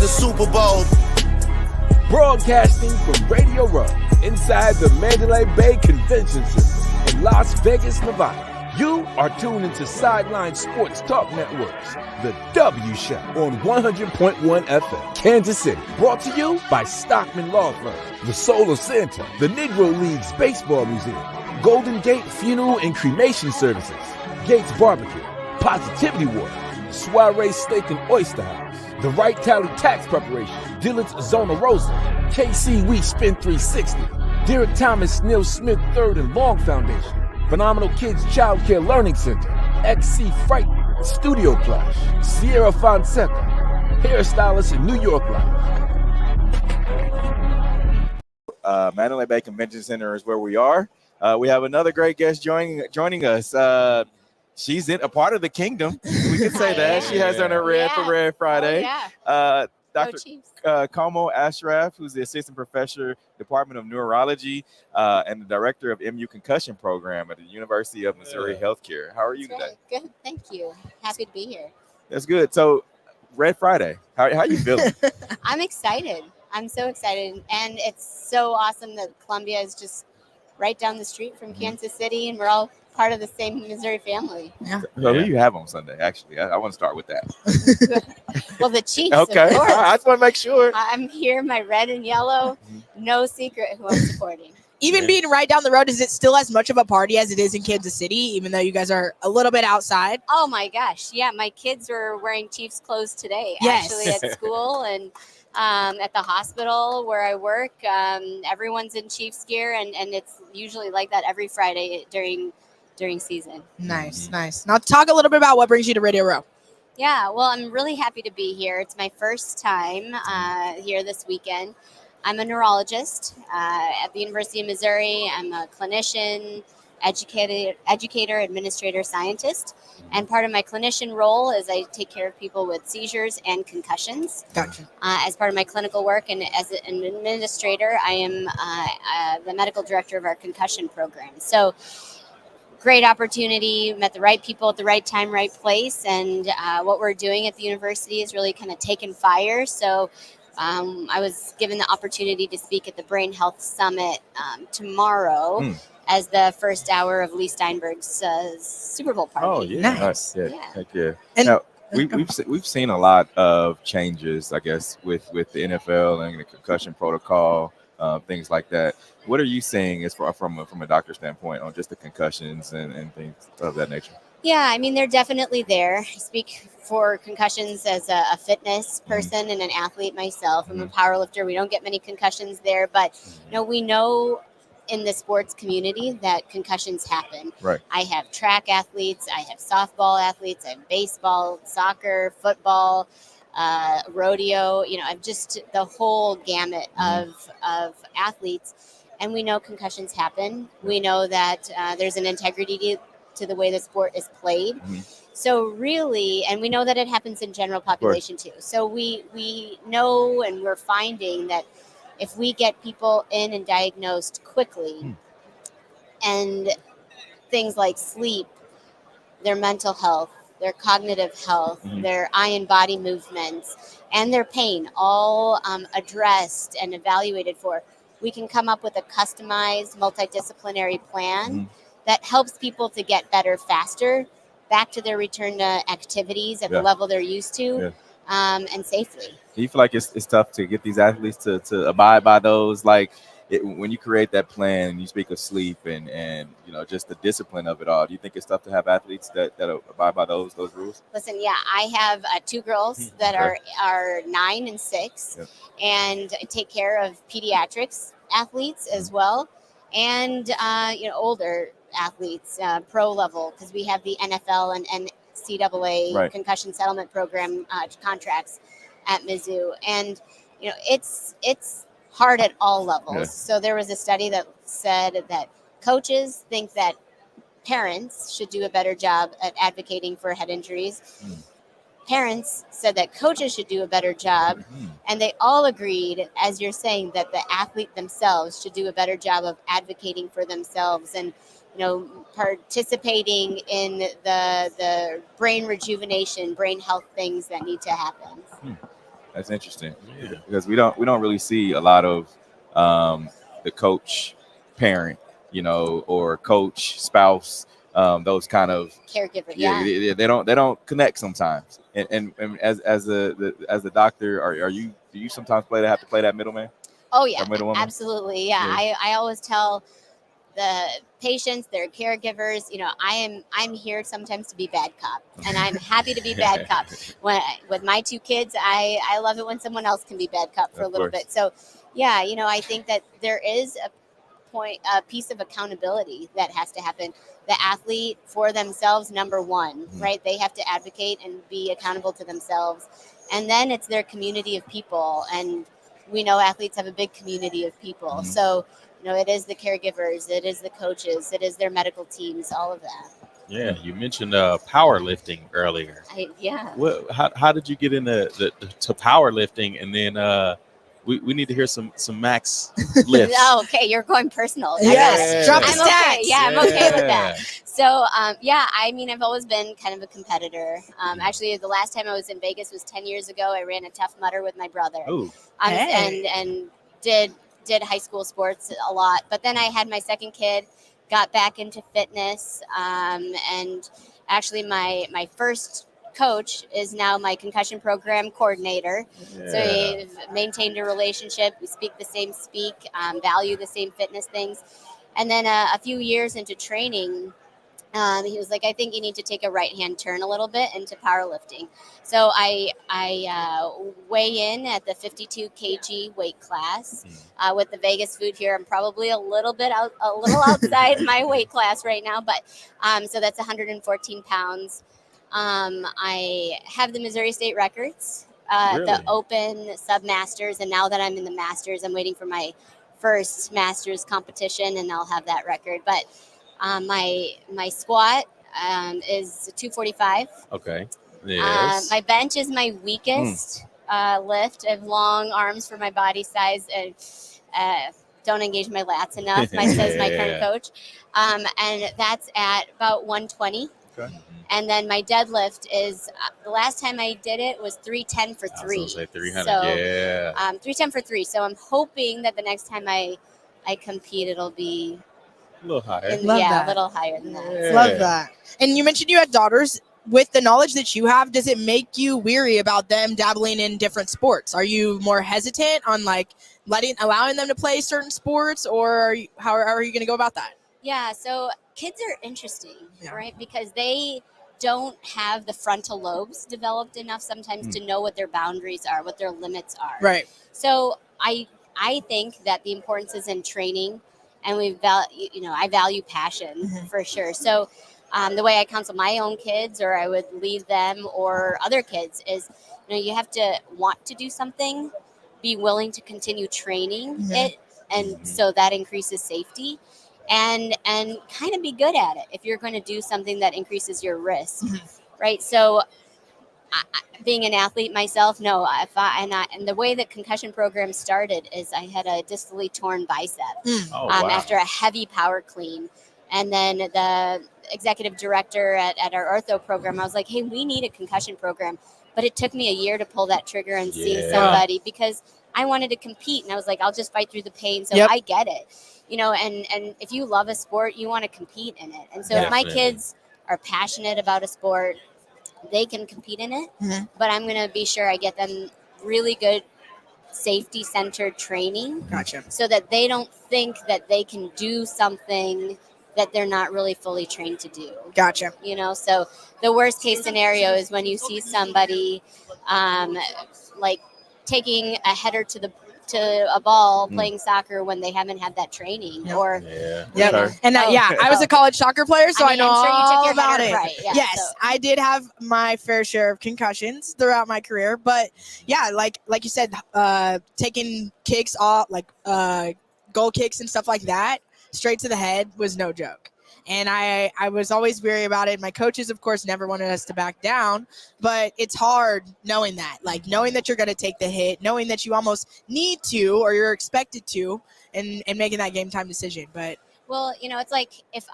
the Super Bowl. Broadcasting from Radio Row inside the Mandalay Bay Convention Center in Las Vegas, Nevada. You are tuned into Sideline Sports Talk Network's The W Show on 100.1 FM, Kansas City. Brought to you by Stockman Law Firm, the Solar Center, the Negro Leagues Baseball Museum, Golden Gate Funeral and Cremation Services, Gates Barbecue, Positivity Water, Soiree Steak and Oyster House, The Right Tally Tax Preparation, Dillard's Zona Rosa, KC We Spin 360, Derek Thomas Neil Smith III and Long Foundation, Phenomenal Kids Child Care Learning Center, XC Fright Studio Plush, Sierra Fonseca, hairstylist in New York Life. Mandalay Bay Convention Center is where we are. We have another great guest joining us. She's a part of the kingdom. We could say that. She has on her red for Red Friday. Dr. Como Ashraf, who's the assistant professor, Department of Neurology, and the director of MU Concussion Program at the University of Missouri Healthcare. How are you today? Good, thank you. Happy to be here. That's good. So, Red Friday, how you feeling? I'm excited. I'm so excited, and it's so awesome that Columbia is just right down the street from Kansas City, and we're all part of the same Missouri family. So who do you have on Sunday? Actually, I want to start with that. Well, the Chiefs. Okay, of course. I just want to make sure. I'm here, my red and yellow. No secret who I'm supporting. Even being right down the road, is it still as much of a party as it is in Kansas City, even though you guys are a little bit outside? Oh my gosh, yeah, my kids were wearing Chiefs clothes today, actually at school and at the hospital where I work. Everyone's in Chiefs gear, and it's usually like that every Friday during season. Nice. Now talk a little bit about what brings you to Radio Row. Yeah, well, I'm really happy to be here. It's my first time here this weekend. I'm a neurologist at the University of Missouri. I'm a clinician, educator, administrator, scientist. And part of my clinician role is I take care of people with seizures and concussions. Gotcha. As part of my clinical work, and as an administrator, I am the medical director of our concussion program. So great opportunity, met the right people at the right time, right place. And what we're doing at the university is really kind of taken fire. So I was given the opportunity to speak at the Brain Health Summit tomorrow as the first hour of Lee Steinberg's Super Bowl party. Oh, yeah. Nice. Heck yeah. And Now, we've seen a lot of changes, I guess, with the NFL and the concussion protocol, things like that. What are you seeing as far from a doctor standpoint on just the concussions and things of that nature? Yeah, I mean, they're definitely there. I speak for concussions as a fitness person and an athlete myself. I'm a power lifter. We don't get many concussions there, but we know in the sports community that concussions happen. Right. I have track athletes, I have softball athletes, I have baseball, soccer, football, rodeo. I've just the whole gamut of athletes. And we know concussions happen. We know that there's an integrity to the way the sport is played. So really, and we know that it happens in general population too. So we know, and we're finding that if we get people in and diagnosed quickly, and things like sleep, their mental health, their cognitive health, their eye and body movements, and their pain all addressed and evaluated for, we can come up with a customized multidisciplinary plan that helps people to get better faster, back to their return to activities at the level they're used to, and safely. Do you feel like it's tough to get these athletes to abide by those? Like when you create that plan and you speak of sleep and just the discipline of it all, do you think it's tough to have athletes that abide by those rules? Listen, I have two girls that are 9 and 6, and I take care of pediatrics athletes as well, and older athletes, pro level, because we have the NFL and NCAA concussion settlement program contracts at Mizzou, and it's hard at all levels. So there was a study that said that coaches think that parents should do a better job at advocating for head injuries. Parents said that coaches should do a better job, and they all agreed, as you're saying, that the athlete themselves should do a better job of advocating for themselves and participating in the brain rejuvenation, brain health things that need to happen. That's interesting. Yeah. Because we don't really see a lot of the coach parent, or coach spouse, those kind of Caregiver. they don't connect sometimes. And as the doctor, are you do you sometimes have to play that middleman? Oh yeah, Or middlewoman? absolutely. Yeah. I always tell the patients, their caregivers, I'm here sometimes to be bad cop, and I'm happy to be bad cop. With my two kids, I love it when someone else can be bad cop for a little bit. So yeah, I think that there is a piece of accountability that has to happen. The athlete for themselves, number one, right? They have to advocate and be accountable to themselves. And then it's their community of people. And we know athletes have a big community of people. So, it is the caregivers, it is the coaches, it is their medical teams, all of that. Yeah, you mentioned powerlifting earlier. How did you get into to powerlifting? And then we need to hear some max lifts. Oh, okay, you're going personal. Yes, drop the I'm stats. okay. Yeah, I'm okay with that. So, I've always been kind of a competitor. Actually, the last time I was in Vegas was 10 years ago. I ran a Tough Mudder with my brother. Ooh. And did high school sports a lot. But then I had my second kid, got back into fitness, and actually my first coach is now my concussion program coordinator. So we've maintained a relationship. We speak the same value the same fitness things. And then a few years into training, he was like, I think you need to take a right-hand turn a little bit into powerlifting. So I weigh in at the 52 kg weight class. With the Vegas food here, I'm probably a little outside my weight class right now, but so that's 114 pounds. I have the Missouri State records, the Open, Submasters, and now that I'm in the Masters, I'm waiting for my first Masters competition, and I'll have that record. But my squat is 245. Okay. Yes. My bench is my weakest lift. I have long arms for my body size, and don't engage my lats enough, says my current coach. And that's at about 120. Okay. And then my deadlift is the last time I did it was 310 for 3. I was gonna say 300. So, yeah. 310 for 3. So I'm hoping that the next time I compete, it'll be A little higher. a little higher than that. Yeah. Love that. And you mentioned you had daughters. With the knowledge that you have, does it make you weary about them dabbling in different sports? Are you more hesitant on allowing them to play certain sports, or how are you going to go about that? Yeah, so kids are interesting, right? Because they don't have the frontal lobes developed enough sometimes to know what their boundaries are, what their limits are. Right. So I think that the importance is in training, and I value passion for sure. So the way I counsel my own kids, or I would leave them, or other kids, is you have to want to do something, be willing to continue training it, and so that increases safety, and kind of be good at it if you're going to do something that increases your risk, right? So being an athlete myself, no, and the way that concussion program started is I had a distally torn bicep after a heavy power clean. And then the executive director at our ortho program, I was like, hey, we need a concussion program. But it took me a year to pull that trigger and see somebody, because I wanted to compete. And I was like, I'll just fight through the pain. So I get it. And if you love a sport, you want to compete in it. And so if my kids are passionate about a sport, they can compete in it. But I'm going to be sure I get them really good safety-centered training. Gotcha. So that they don't think that they can do something that they're not really fully trained to do. Gotcha. So the worst case scenario is when you see somebody like taking a header to a ball playing soccer when they haven't had that training. Or and I was a college soccer player, so I know I'm sure you took all your about header it. right. Yeah, yes, so. I did have my fair share of concussions throughout my career, but like you said, taking kicks off, goal kicks and stuff like that, straight to the head was no joke. And I was always weary about it. My coaches, of course, never wanted us to back down, but it's hard knowing that, knowing that you're going to take the hit, knowing that you almost need to, or you're expected to, and making that game time decision. But Well, it's like if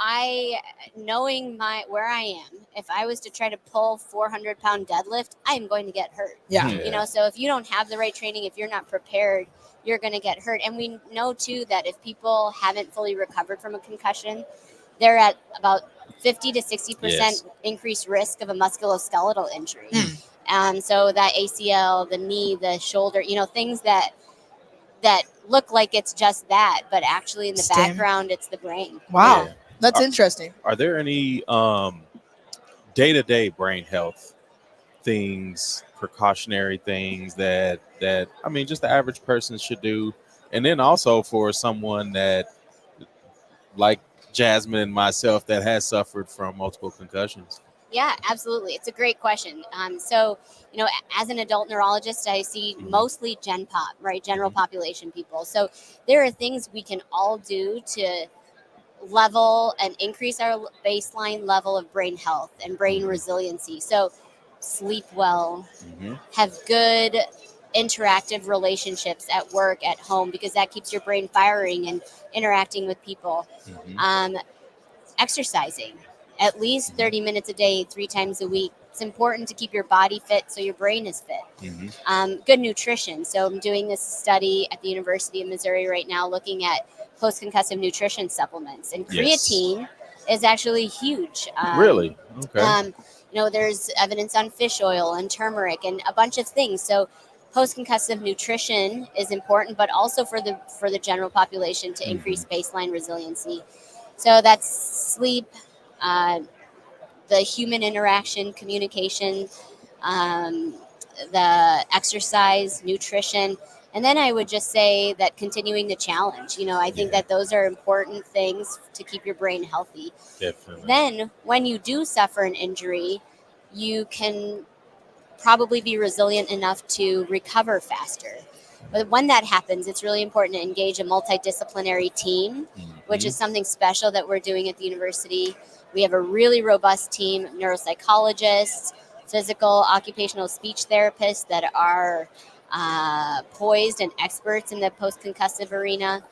knowing where I am, if I was to try to pull 400-pound deadlift, I am going to get hurt. Yeah. So if you don't have the right training, if you're not prepared, you're going to get hurt. And we know too that if people haven't fully recovered from a concussion, they're at about 50 to 60% increased risk of a musculoskeletal injury. So that ACL, the knee, the shoulder, things that look like it's just that, but actually in the background, it's the brain. Wow. Yeah. That's interesting. Are there any day-to-day brain health things, precautionary things that just the average person should do? And then also for someone that, like Jasmine and myself, that has suffered from multiple concussions. Yeah, absolutely. It's a great question. So, as an adult neurologist, I see mostly Gen Pop, right? General population people. So there are things we can all do to level and increase our baseline level of brain health and brain resiliency. So sleep well, have good interactive relationships at work, at home, because that keeps your brain firing and interacting with people. Exercising. At least 30 minutes a day, 3 times a week. It's important to keep your body fit so your brain is fit. Good nutrition. So I'm doing this study at the University of Missouri right now looking at post-concussive nutrition supplements. And creatine is actually huge. Really? Okay. There's evidence on fish oil and turmeric and a bunch of things. So post-concussive nutrition is important, but also for the general population to increase baseline resiliency. So that's sleep, the human interaction, communication, the exercise, nutrition. And then I would just say that continuing the challenge, I think that those are important things to keep your brain healthy. Definitely. Then when you do suffer an injury, you can probably be resilient enough to recover faster. But when that happens, it's really important to engage a multidisciplinary team, which is something special that we're doing at the university. We have a really robust team of neuropsychologists, physical, occupational speech therapists that are poised and experts in the post-concussive arena.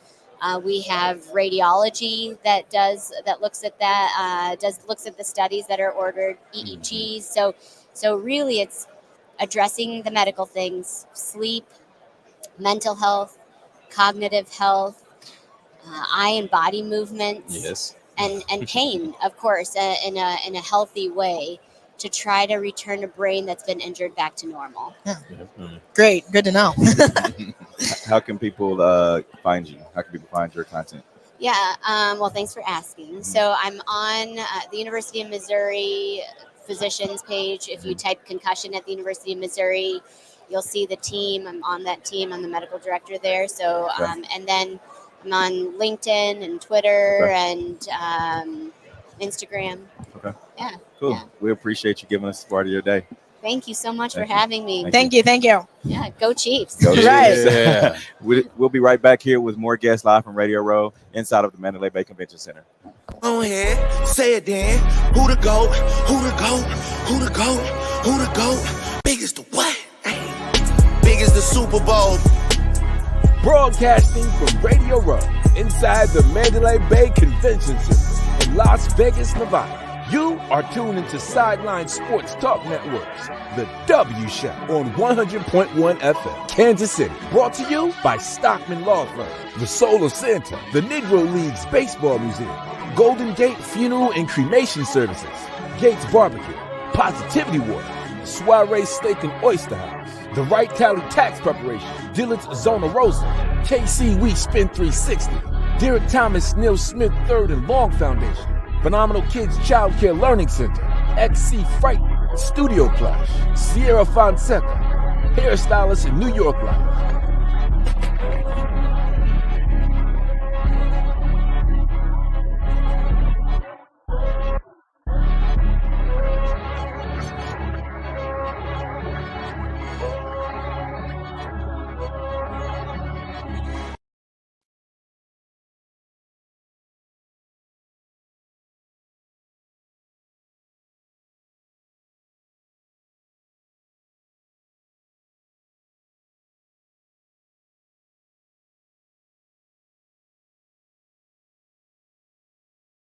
We have radiology that looks at that, looks at the studies that are ordered, EEGs. So really it's addressing the medical things, sleep, mental health, cognitive health, eye and body movements, and pain, of course, in a healthy way to try to return a brain that's been injured back to normal. Yeah. Great. Good to know. How can people find you? How can people find your content? Yeah. Well, thanks for asking. So I'm on the University of Missouri physicians page. If you type concussion at the University of Missouri, you'll see the team. I'm on that team. I'm the medical director there. So, and then I'm on LinkedIn and Twitter and Instagram. Okay. Yeah. Cool. Yeah. We appreciate you giving us part of your day. Thank you so much for having me. Thank you. Yeah. Go Chiefs. Go Chiefs. Right. Yeah. We'll be right back here with more guests live from Radio Row inside of the Mandalay Bay Convention Center. Go ahead, say it then. Who the GOAT? Who the GOAT? Who the GOAT? Who the GOAT? Big as the what? Hey. Big as the Super Bowl. Broadcasting from Radio Row inside the Mandalay Bay Convention Center in Las Vegas, Nevada. You are tuned into Sideline Sports Talk Networks, the W Show on 100.1 FM, Kansas City. Brought to you by Stockman Law Firm, the Solar Center, the Negro Leagues Baseball Museum, Golden Gate Funeral and Cremation Services, Gates Barbecue, Positivity Water, Soiree Steak and Oyster House, the Wright Tally Tax Preparation, Dillard's Zona Rosa, KC We Spin 360, Derek Thomas Neil Smith III and Long Foundation, Phenomenal Kids Child Care Learning Center, XC Fright Studio Plush, Sierra Fonseca, Hairstylist in New York Life,